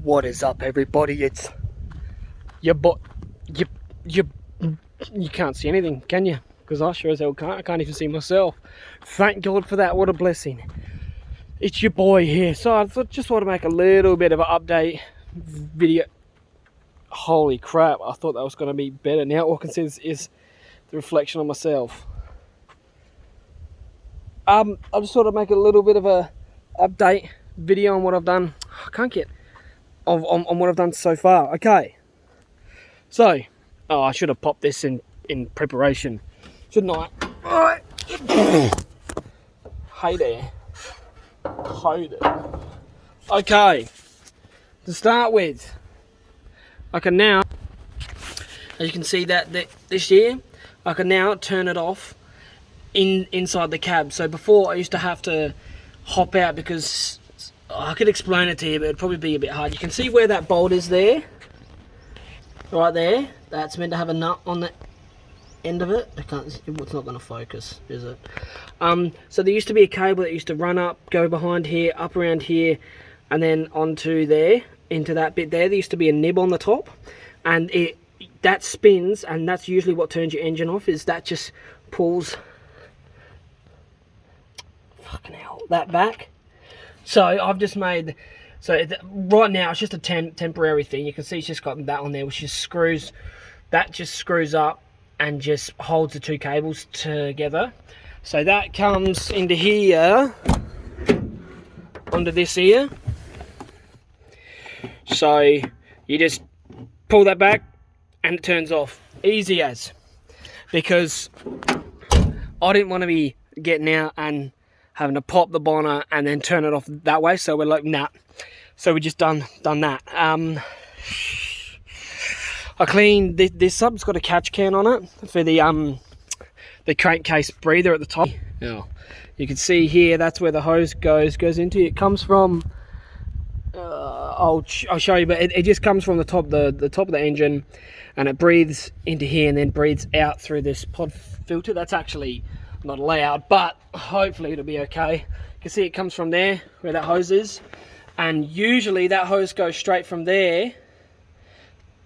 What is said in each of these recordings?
What is up, everybody? It's your you can't see anything, can you? Because I sure as hell can't. I can't even see myself. Thank God for that. What a blessing. It's your boy here. So I just want to make a little bit of an update video. Holy crap, I thought that was going to be better. Now all I can see is the reflection of myself. I just sort of make a little bit of a update video on what I've done. I can't get on what I've done so far. Okay, so I should have popped this in preparation, shouldn't I? Alright. Hey there. Okay, to start with, I can now, as you can see that this year, I can now turn it off inside the cab. So before I used to have to hop out because I could explain it to you, but it'd probably be a bit hard. You can see where that bolt is there, right there. That's meant to have a nut on the end of it. It's not going to focus, is it? So there used to be a cable that used to run up, go behind here, up around here, and then onto there, into that bit there. There used to be a nib on the top, and that spins, and that's usually what turns your engine off. Is that just pulls that back. So I've just made, right now it's just a temporary thing. You can see it's just got that on there, which just screws up and just holds the two cables together. So that comes into here, onto this here. So you just pull that back and it turns off, easy as. Because I didn't want to be getting out and having to pop the bonnet and then turn it off that way. So we're like, nah. So we just done that. I cleaned this up. It's got a catch can on it for the crankcase breather at the top. Now, you can see here, that's where the hose goes into. It comes from, I'll show you, but it just comes from the top of the engine, and it breathes into here and then breathes out through this pod filter. That's actually not allowed, but hopefully it'll be okay. You can see it comes from there where that hose is, and usually that hose goes straight from there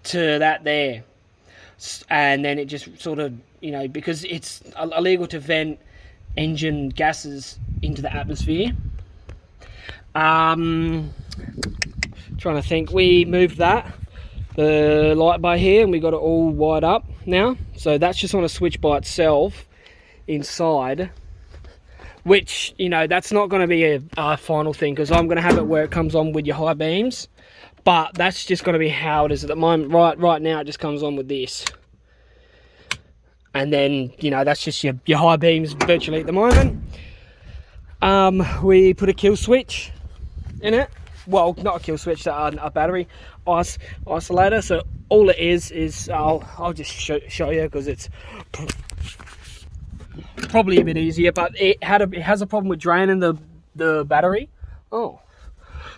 to that there, and then it just sort of, you know, because it's illegal to vent engine gases into the atmosphere. Trying to think, we moved the light by here and we got it all wired up now, so that's just on a switch by itself inside, which, you know, that's not going to be a final thing, because I'm going to have it where it comes on with your high beams, but that's just going to be how it is at the moment. Right now it just comes on with this, and then, you know, that's just your high beams virtually at the moment. We put a kill switch in it, well, not a kill switch, a battery isolator. So all it is I'll just show you, because it's probably a bit easier, but it has a problem with draining the battery.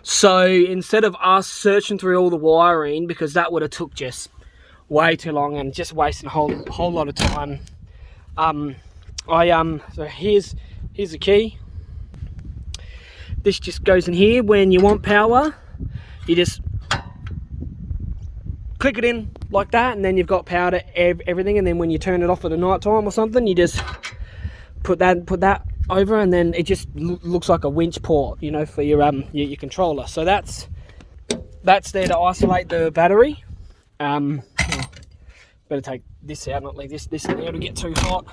So instead of us searching through all the wiring, because that would have took just way too long and just wasting a whole lot of time, so here's the key. This just goes in here. When you want power, you just click it in like that, and then you've got power to everything. And then when you turn it off at the night time or something, you just put that over, and then it just looks like a winch port, you know, for your controller. So that's there to isolate the battery. Better take this out, not leave this in there to get too hot.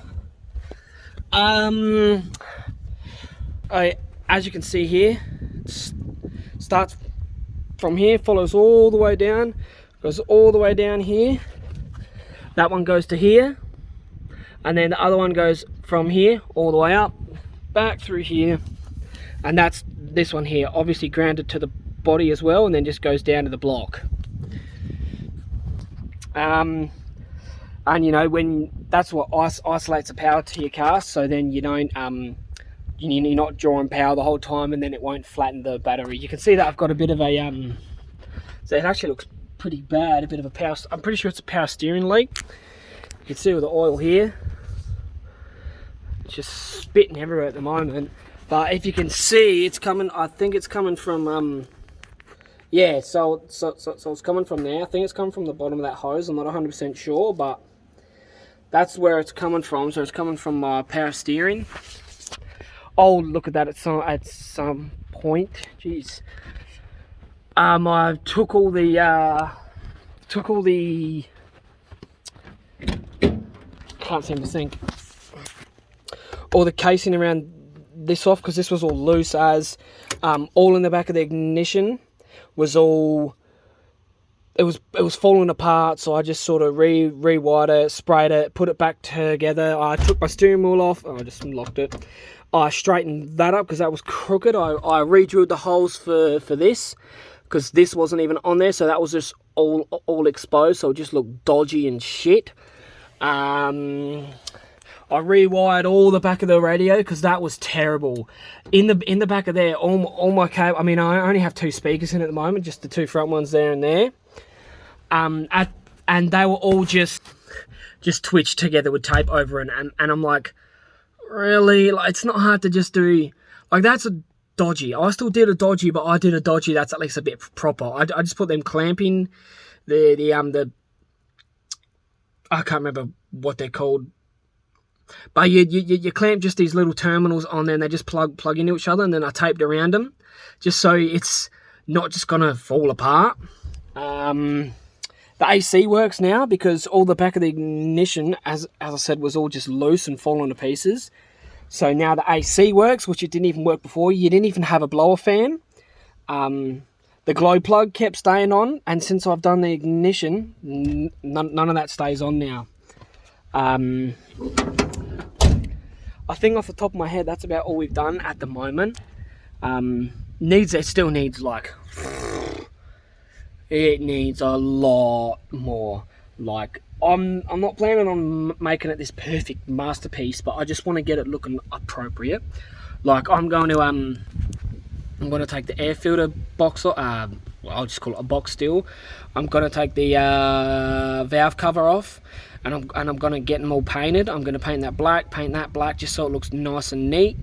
As you can see here, it starts from here, follows all the way down, goes all the way down here. That one goes to here, and then the other one goes from here all the way up, back through here, and that's this one here, obviously grounded to the body as well, and then just goes down to the block. And you know, when that's what isolates the power to your car, so then you don't you're not drawing power the whole time, and then it won't flatten the battery. You can see that I've got a bit of a so it actually looks pretty bad, a bit of a power, I'm pretty sure it's a power steering leak. You can see with the oil here, it's just spitting everywhere at the moment. But if you can see, it's coming, I think it's coming from yeah, so it's coming from there. I think it's coming from the bottom of that hose. I'm not 100% sure, but that's where it's coming from. So it's coming from power steering. Oh, look at that! At some point, jeez. I took all the can't seem to think, all the casing around this off, because this was all loose as all in the back of the ignition was all, it was falling apart. So I just sort of rewired it, sprayed it, put it back together. I took my steering wheel off. Oh, I just locked it. I straightened that up because that was crooked. I re-drilled the holes for this, because this wasn't even on there, so that was just all exposed, so it just looked dodgy and shit. I rewired all the back of the radio because that was terrible. In the back of there, all my cable. I mean, I only have 2 speakers in at the moment, just the 2 front ones there and there. And they were all just twitched together with tape over it, and I'm like, really? Like, it's not hard to just do, like, that's a dodgy. I still did a dodgy, but I did a dodgy that's at least a bit proper. I just put them clamping the I can't remember what they're called, but you clamp just these little terminals on there, and they just plug into each other, and then I taped around them just so it's not just gonna fall apart. The AC works now because all the back of the ignition, as I said, was all just loose and falling to pieces. So now the AC works, which it didn't even work before. You didn't even have a blower fan. The glow plug kept staying on, and since I've done the ignition, none of that stays on now. I think off the top of my head, that's about all we've done at the moment. It still needs, like, it needs a lot more. Like, I'm not planning on making it this perfect masterpiece, but I just want to get it looking appropriate. Like, I'm going to take the air filter box, I'll just call it a box still. I'm going to take the valve cover off, and I'm going to get them all painted. I'm going to paint that black, just so it looks nice and neat.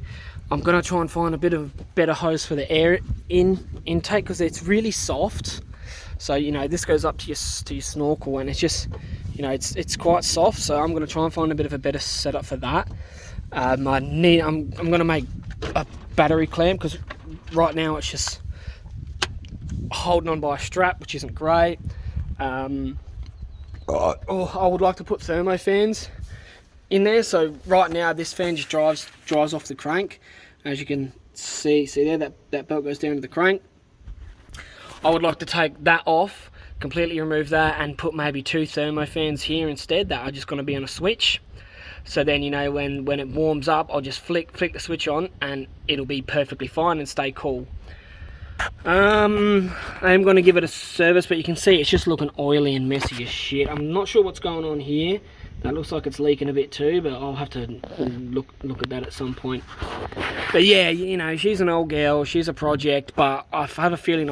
I'm going to try and find a bit of better hose for the air intake, because it's really soft. So, you know, this goes up to your snorkel, and it's just, you know, it's quite soft. So I'm going to try and find a bit of a better setup for that. I'm going to make a battery clamp, because right now it's just holding on by a strap, which isn't great. I would like to put thermo fans in there. So right now this fan just drives off the crank. As you can see there, that belt goes down to the crank. I would like to take that off, completely remove that, and put maybe 2 thermo fans here instead that are just going to be on a switch. So then, you know, when it warms up, I'll just flick the switch on, and it'll be perfectly fine and stay cool. I am going to give it a service, but you can see it's just looking oily and messy as shit. I'm not sure what's going on here. That looks like it's leaking a bit too, but I'll have to look at that at some point. But yeah, you know, she's an old girl, she's a project, but I have a feeling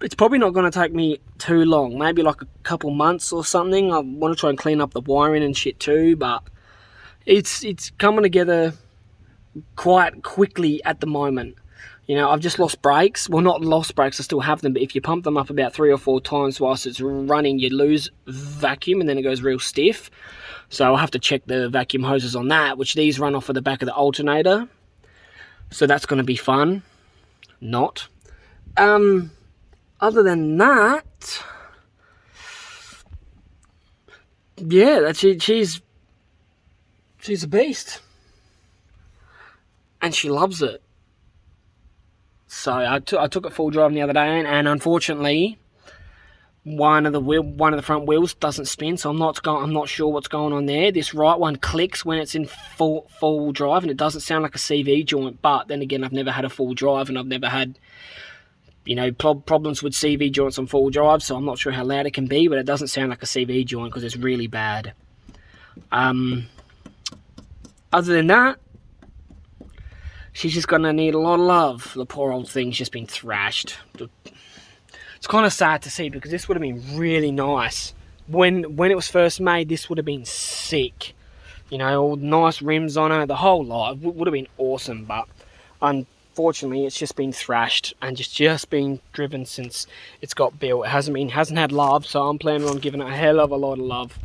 it's probably not going to take me too long, maybe like a couple months or something. I want to try and clean up the wiring and shit too, but it's coming together quite quickly at the moment. You know, I've just lost brakes. Well, not lost brakes, I still have them, but if you pump them up about 3 or 4 times whilst it's running, you lose vacuum, and then it goes real stiff. So I'll have to check the vacuum hoses on that, which these run off of the back of the alternator. So that's going to be fun. Not. Other than that, yeah, that's it. She's a beast, and she loves it. So I took it full driving the other day, and unfortunately, one of the front wheels doesn't spin. So I'm not sure what's going on there. This right one clicks when it's in full drive, and it doesn't sound like a CV joint. But then again, I've never had a full drive, and I've never had, you know, problems with CV joints on full drive. So I'm not sure how loud it can be, but it doesn't sound like a CV joint because it's really bad. Other than that, she's just going to need a lot of love. The poor old thing's just been thrashed. It's kind of sad to see, because this would have been really nice. When it was first made, this would have been sick. You know, all nice rims on her, the whole lot. It would have been awesome, but unfortunately it's just been thrashed and just been driven since it's got built. It hasn't had love, so I'm planning on giving it a hell of a lot of love,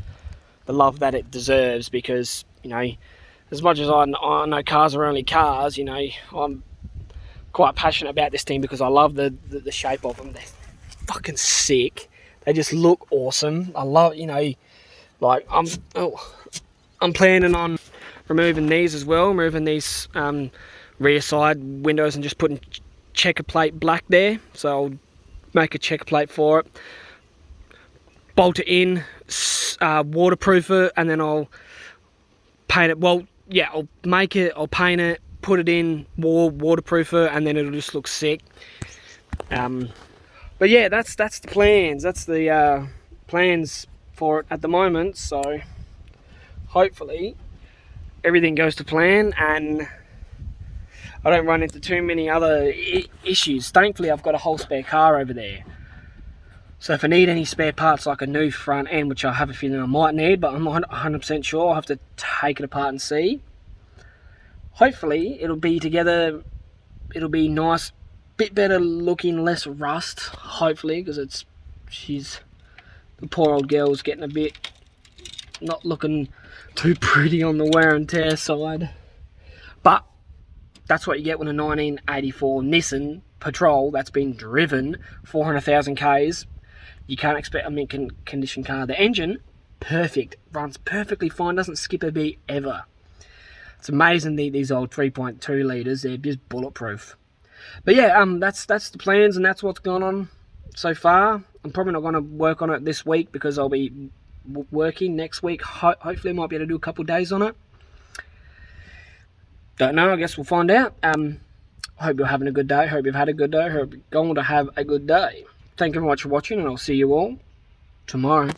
the love that it deserves, because, you know, as much as I know cars are only cars, you know, I'm quite passionate about this thing because I love the shape of them. They're fucking sick. They just look awesome. I love, you know, like I'm planning on removing these as well, removing these rear side windows and just putting checker plate black there. So I'll make a checker plate for it, bolt it in, waterproof it, and then I'll paint it. Well, yeah, I'll make it, I'll paint it, put it in, waterproof it, and then it'll just look sick. But yeah, that's the plans. That's the plans for it at the moment. So hopefully everything goes to plan and I don't run into too many other issues. Thankfully, I've got a whole spare car over there. So if I need any spare parts like a new front end, which I have a feeling I might need, but I'm not 100% sure, I'll have to take it apart and see. Hopefully it'll be together, it'll be nice, bit better looking, less rust, hopefully, because the poor old girl's getting a bit, not looking too pretty on the wear and tear side. But that's what you get when a 1984 Nissan Patrol that's been driven 400,000 Ks. You can't expect a mint condition car. The engine, perfect, runs perfectly fine, doesn't skip a beat ever. It's amazing, these old 3.2 litres, they're just bulletproof. But yeah, that's the plans and that's what's going on so far. I'm probably not going to work on it this week because I'll be working next week. Hopefully I might be able to do a couple of days on it. Don't know, I guess we'll find out. I hope you're having a good day. Hope you've had a good day. Hope you're going to have a good day. Thank you very much for watching, and I'll see you all tomorrow.